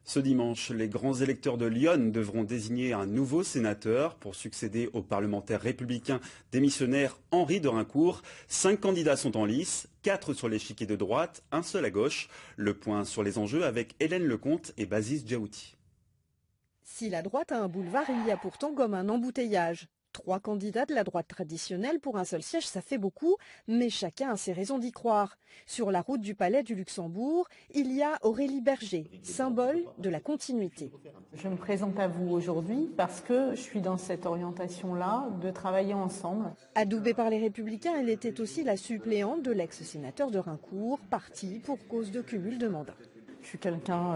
Ce dimanche, les grands électeurs de Lyon devront désigner un nouveau sénateur pour succéder au parlementaire républicain démissionnaire Henri de Reincourt. 5 candidats sont en lice, 4 sur l'échiquier de droite, un seul à gauche. Le point sur les enjeux avec Hélène Lecomte et Basis Djaouti. Si la droite a un boulevard, il y a pourtant comme un embouteillage. 3 candidats de la droite traditionnelle pour un seul siège, ça fait beaucoup, mais chacun a ses raisons d'y croire. Sur la route du Palais du Luxembourg, il y a Aurélie Berger, symbole de la continuité. Je me présente à vous aujourd'hui parce que je suis dans cette orientation-là de travailler ensemble. Adoubée par les Républicains, elle était aussi la suppléante de l'ex-sénateur de Reincourt, parti pour cause de cumul de mandats. Je suis quelqu'un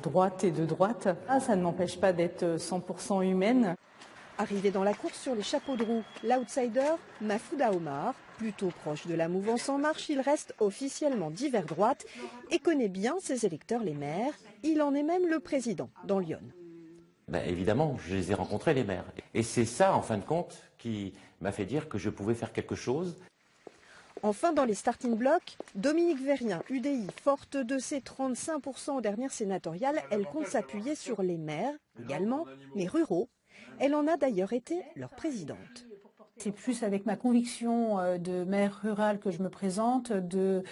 droite et de droite. Ça ne m'empêche pas d'être 100% humaine. Arrivé dans la course sur les chapeaux de roue, l'outsider Mafouda Omar, plutôt proche de la mouvance En Marche, il reste officiellement d'hiver droite et connaît bien ses électeurs les maires. Il en est même le président dans Lyon. Évidemment, je les ai rencontrés les maires. Et c'est ça, en fin de compte, qui m'a fait dire que je pouvais faire quelque chose. Enfin, dans les starting blocks, Dominique Vérien, UDI, forte de ses 35% aux dernières sénatoriales, elle compte s'appuyer sur les maires, également, mais ruraux. Elle en a d'ailleurs été leur présidente. C'est plus avec ma conviction de maire rurale que je me présente, de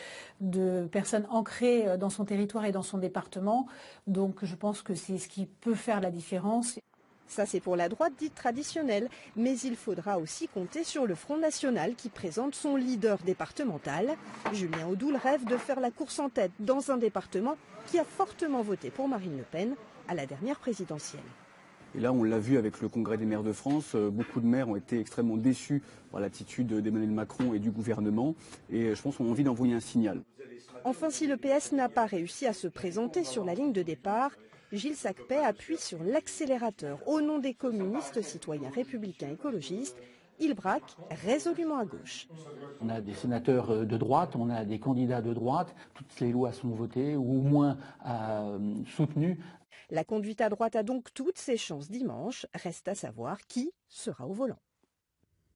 personnes ancrées dans son territoire et dans son département. Donc je pense que c'est ce qui peut faire la différence. Ça, c'est pour la droite dite traditionnelle. Mais il faudra aussi compter sur le Front National qui présente son leader départemental. Julien Audoul rêve de faire la course en tête dans un département qui a fortement voté pour Marine Le Pen à la dernière présidentielle. Et là, on l'a vu avec le Congrès des maires de France, beaucoup de maires ont été extrêmement déçus par l'attitude d'Emmanuel Macron et du gouvernement. Et je pense qu'on a envie d'envoyer un signal. Enfin, si le PS n'a pas réussi à se présenter sur la ligne de départ, Gilles Sacpay appuie sur l'accélérateur au nom des communistes, citoyens républicains écologistes. Il braque résolument à gauche. On a des sénateurs de droite, on a des candidats de droite. Toutes les lois sont votées ou au moins soutenues. La conduite à droite a donc toutes ses chances dimanche. Reste à savoir qui sera au volant.